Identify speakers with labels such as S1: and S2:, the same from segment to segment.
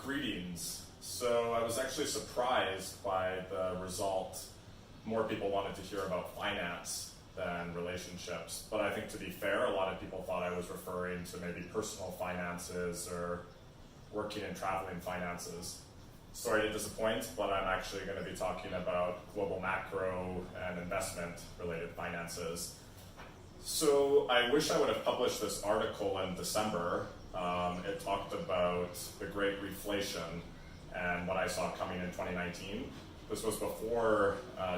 S1: Greetings. So I was actually surprised by the result. More people wanted to hear about finance than relationships. But I think, to be fair, a lot of people thought I was referring to maybe personal finances or working and traveling finances. Sorry to disappoint, but I'm actually going to be talking about global macro and investment related finances. So I wish I would have published this article in December. It talked about the great reflation and what I saw coming in 2019. This was before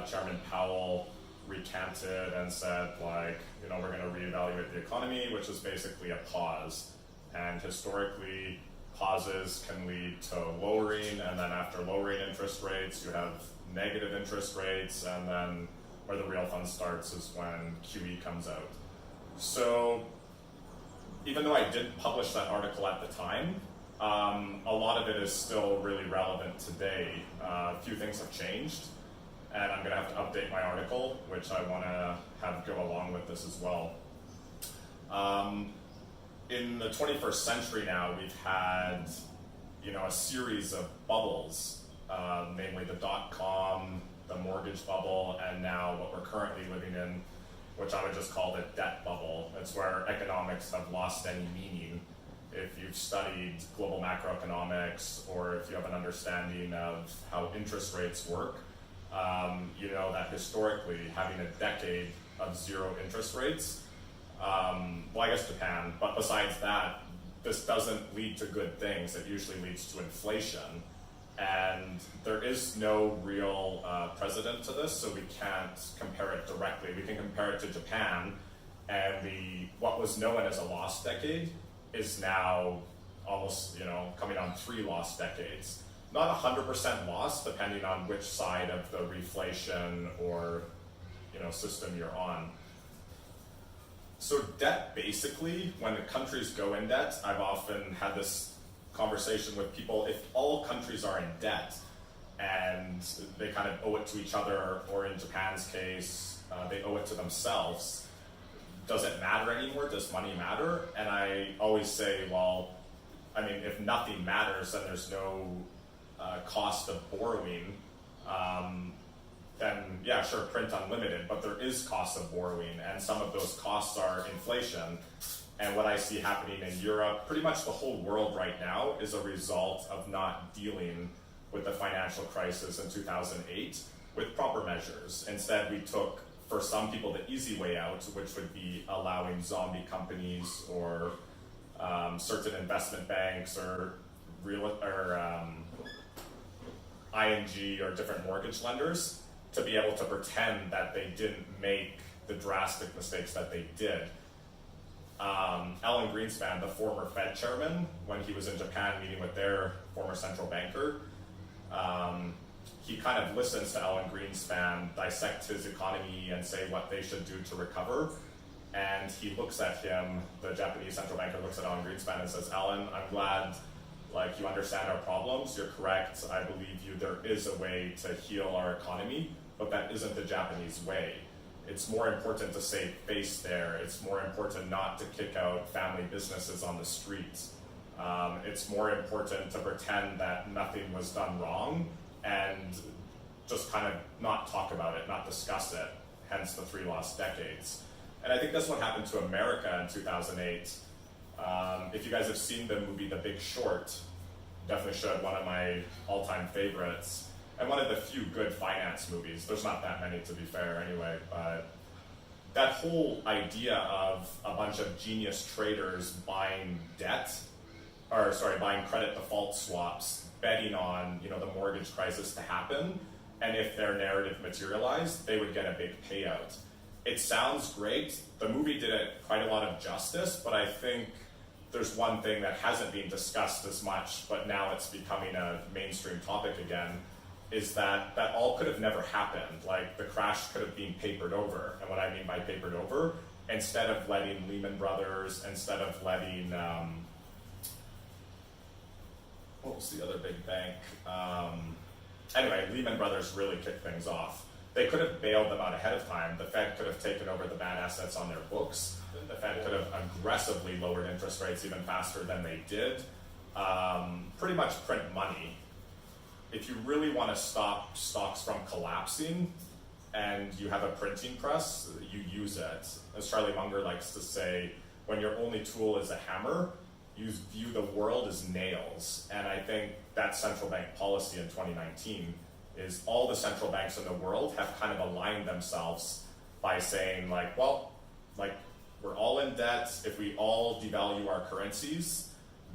S1: Chairman Powell recanted and said, like, you know, we're going to reevaluate the economy, which is basically a pause. And historically, pauses can lead to lowering, and then after lowering interest rates, you have negative interest rates, and then where the real fun starts is when QE comes out. So even though I did publish that article at the time, a lot of it is still really relevant today. A few things have changed, and I'm going to have to update my article, which I want to have go along with this as well. In the 21st century now, we've had, you know, a series of bubbles, namely the dot-com, the mortgage bubble, and now what we're currently living in, which I would just call the debt bubble. It's where economics have lost any meaning. If you've studied global macroeconomics, or if you have an understanding of how interest rates work, you know that historically having a decade of zero interest rates, well, I guess Japan, but besides that, this doesn't lead to good things. It usually leads to inflation. And there is no real precedent to this, so we can't compare it directly. We can compare it to Japan, and what was known as a lost decade is now almost, you know, coming on 3 lost decades. Not 100% lost, depending on which side of the reflation or, you know, system you're on. So debt, basically, when the countries go in debt, I've often had this conversation with people, if all countries are in debt and they kind of owe it to each other, or in Japan's case, they owe it to themselves, does it matter anymore? Does money matter? And I always say, well, I mean, if nothing matters, then there's no cost of borrowing, then yeah, sure, print unlimited, but there is cost of borrowing, and some of those costs are inflation. And what I see happening in Europe, pretty much the whole world right now, is a result of not dealing with the financial crisis in 2008 with proper measures. Instead, we took, for some people, the easy way out, which would be allowing zombie companies or certain investment banks or ING or different mortgage lenders to be able to pretend that they didn't make the drastic mistakes that they did. Alan Greenspan, the former Fed chairman, when he was in Japan meeting with their former central banker, he kind of listens to Alan Greenspan dissect his economy and say what they should do to recover. And he looks at him, the Japanese central banker looks at Alan Greenspan and says, Alan, I'm glad you understand our problems, you're correct, I believe you, there is a way to heal our economy, but that isn't the Japanese way. It's more important to save face there. It's more important not to kick out family businesses on the streets. It's more important to pretend that nothing was done wrong and just kind of not talk about it, not discuss it, hence the 3 lost decades. And I think that's what happened to America in 2008. If you guys have seen the movie The Big Short, definitely should, one of my all-time favorites, and one of the few good finance movies. There's not that many, to be fair, anyway, but that whole idea of a bunch of genius traders buying buying credit default swaps, betting on, you know, the mortgage crisis to happen, and if their narrative materialized, they would get a big payout. It sounds great. The movie did it quite a lot of justice, but I think there's one thing that hasn't been discussed as much, but now it's becoming a mainstream topic again, is that all could have never happened. Like, the crash could have been papered over. And what I mean by papered over, instead of letting Lehman Brothers, instead of letting, what was the other big bank? Anyway, Lehman Brothers really kicked things off. They could have bailed them out ahead of time. The Fed could have taken over the bad assets on their books. The Fed could have aggressively lowered interest rates even faster than they did. Pretty pretty much print money. If you really want to stop stocks from collapsing and you have a printing press, you use it. As Charlie Munger likes to say, when your only tool is a hammer, you view the world as nails. And I think that central bank policy in 2019 is all the central banks in the world have kind of aligned themselves by saying like, well, like we're all in debt. If we all devalue our currencies,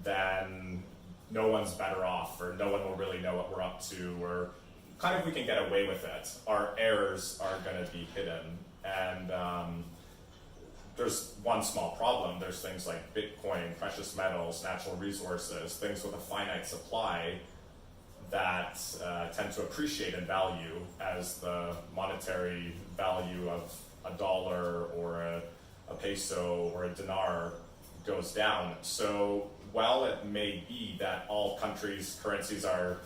S1: then no one's better off, or no one will really know what we're up to, or kind of we can get away with it. Our errors are going to be hidden. And there's one small problem. There's things like Bitcoin, precious metals, natural resources, things with a finite supply that tend to appreciate in value as the monetary value of a dollar or a peso or a dinar goes down. So while it may be that all countries' currencies are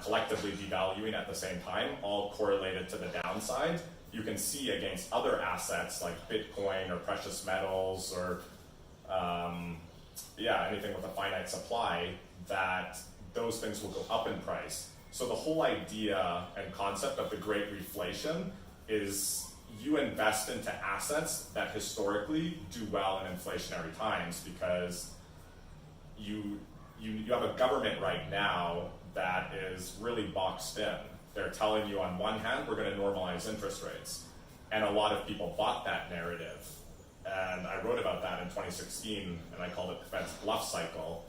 S1: collectively devaluing at the same time, all correlated to the downside, you can see against other assets like Bitcoin or precious metals or anything with a finite supply, that those things will go up in price. So the whole idea and concept of the Great Reflation is you invest into assets that historically do well in inflationary times, because you have a government right now that is really boxed in. They're telling you on one hand, we're going to normalize interest rates. And a lot of people bought that narrative. And I wrote about that in 2016, and I called it the Fed's bluff cycle.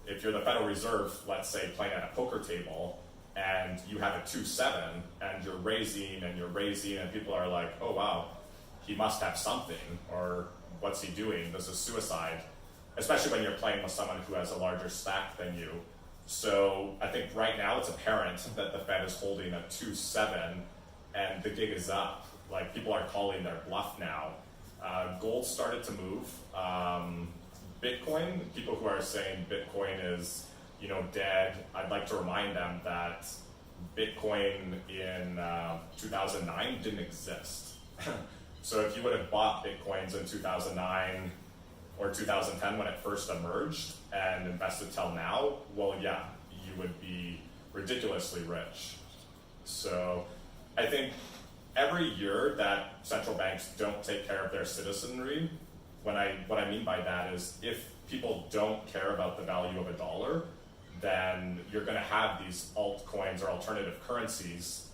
S1: If you're the Federal Reserve, let's say, playing at a poker table, and you have a 2-7, and you're raising, and people are like, oh wow, he must have something, or what's he doing? This is suicide. Especially when you're playing with someone who has a larger stack than you. So I think right now it's apparent that the Fed is holding a 2-7, and the gig is up. Like, people are calling their bluff now. Gold started to move. Bitcoin, people who are saying Bitcoin is, dead, I'd like to remind them that Bitcoin in 2009 didn't exist. So if you would have bought Bitcoins in 2009 or 2010 when it first emerged and invested till now, well, yeah, you would be ridiculously rich. So I think every year that central banks don't take care of their citizenry, what I mean by that is if people don't care about the value of a dollar, then you're going to have these altcoins or alternative currencies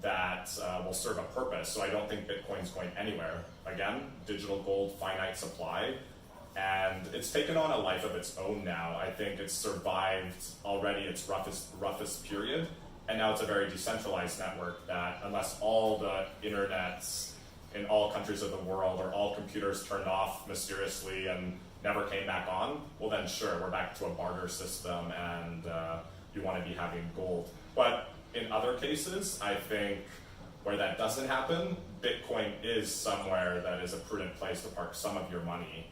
S1: that will serve a purpose. So I don't think Bitcoin's going anywhere. Again, digital gold, finite supply, and it's taken on a life of its own now. I think it's survived already its roughest period, and now it's a very decentralized network that, unless all the internets in all countries of the world or all computers turned off mysteriously and never came back on, well then sure, we're back to a barter system and you want to be having gold. But in other cases, I think where that doesn't happen, Bitcoin is somewhere that is a prudent place to park some of your money.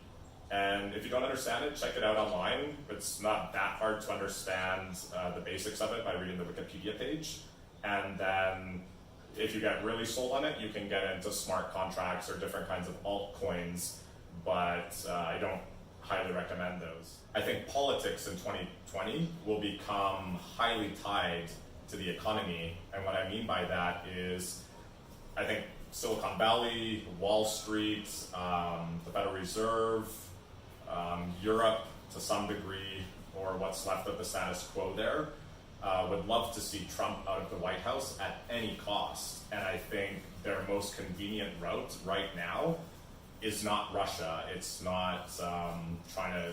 S1: And if you don't understand it, check it out online. It's not that hard to understand the basics of it by reading the Wikipedia page. And then if you get really sold on it, you can get into smart contracts or different kinds of altcoins, but I don't highly recommend those. I think politics in 2020 will become highly tied to the economy, and what I mean by that is I think Silicon Valley, Wall Street, the Federal Reserve, Europe to some degree, or what's left of the status quo there, would love to see Trump out of the White House at any cost. And I think their most convenient route right now is not Russia. It's not trying to,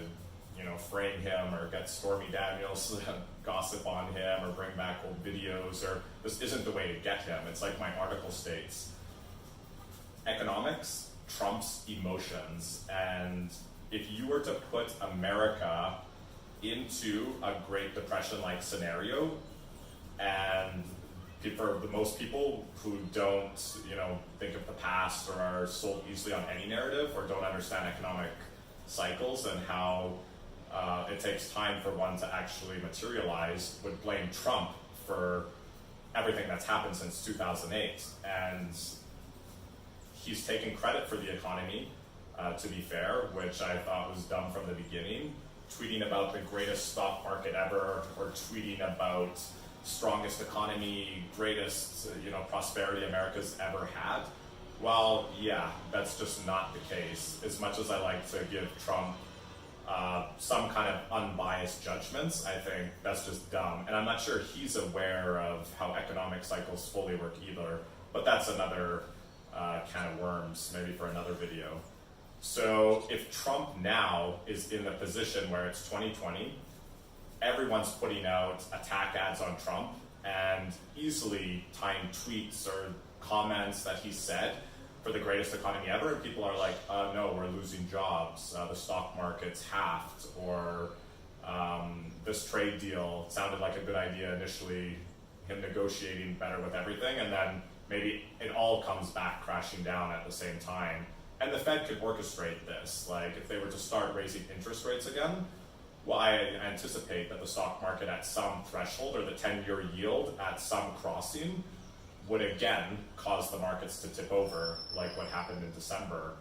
S1: frame him or get Stormy Daniels to gossip on him or bring back old videos, or this isn't the way to get him. It's like my article states, economics trumps emotions. And if you were to put America into a Great Depression-like scenario, and for the most people who don't, think of the past or are sold easily on any narrative or don't understand economic cycles and how it takes time for one to actually materialize, would blame Trump for everything that's happened since 2008. And he's taken credit for the economy, to be fair, which I thought was dumb from the beginning, tweeting about the greatest stock market ever, were tweeting about strongest economy, greatest, prosperity America's ever had. Well, yeah, that's just not the case. As much as I like to give Trump some kind of unbiased judgments, I think that's just dumb. And I'm not sure he's aware of how economic cycles fully work either, but that's another can of worms, maybe for another video. So if Trump now is in the position where it's 2020, everyone's putting out attack ads on Trump and easily tying tweets or comments that he said for the greatest economy ever, and people are like, no, we're losing jobs, the stock market's halved, or this trade deal sounded like a good idea initially, him negotiating better with everything, and then maybe it all comes back crashing down at the same time. And the Fed could orchestrate this. Like, if they were to start raising interest rates again, well, I anticipate that the stock market at some threshold, or the 10-year yield at some crossing, would again cause the markets to tip over, like what happened in December.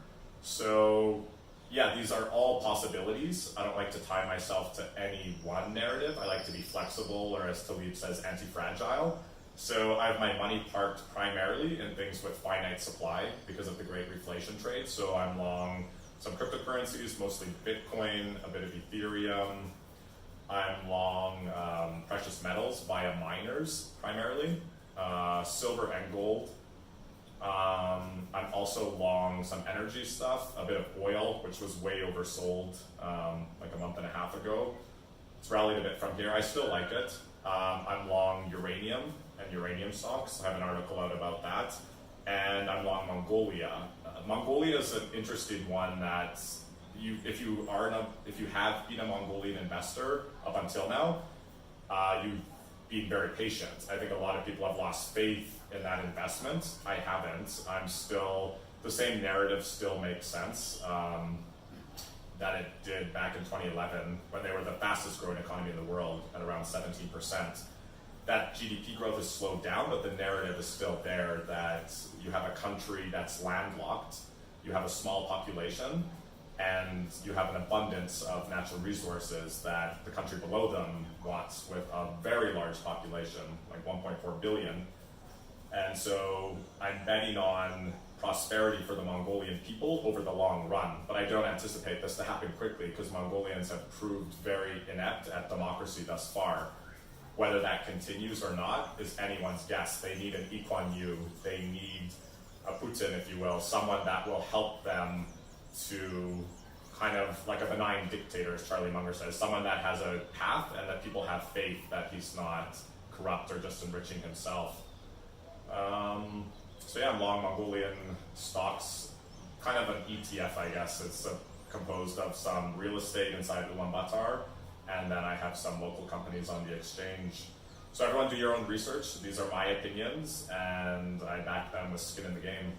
S1: So yeah, these are all possibilities. I don't like to tie myself to any one narrative. I like to be flexible, or as Talib says, anti-fragile. So I have my money parked primarily in things with finite supply because of the great reflation trade. So I'm long some cryptocurrencies, mostly Bitcoin, a bit of Ethereum. I'm long precious metals via miners primarily. Silver and gold. I'm also long some energy stuff, a bit of oil, which was way oversold like a month and a half ago. It's rallied a bit from here. I still like it. I'm long uranium and uranium stocks. I have an article out about that. And I'm long Mongolia. Mongolia is an interesting one that if you have been a Mongolian investor up until now, you've been very patient. I think a lot of people have lost faith in that investment. I haven't. I'm still, the same narrative still makes sense that it did back in 2011 when they were the fastest growing economy in the world at around 17%. That GDP growth has slowed down, but the narrative is still there that you have a country that's landlocked, you have a small population, and you have an abundance of natural resources that the country below them wants, with a very large population, like 1.4 billion. And so I'm betting on prosperity for the Mongolian people over the long run, but I don't anticipate this to happen quickly because Mongolians have proved very inept at democracy thus far. Whether that continues or not is anyone's guess. They need an Lee Kuan Yew, they need a Putin, if you will, someone that will help them to kind of like a benign dictator, as Charlie Munger says, someone that has a path and that people have faith that he's not corrupt or just enriching himself. So yeah, I'm long Mongolian stocks, kind of an ETF, I guess. It's composed of some real estate inside Ulaanbaatar, and then I have some local companies on the exchange. So everyone do your own research. These are my opinions, and I back them with skin in the game.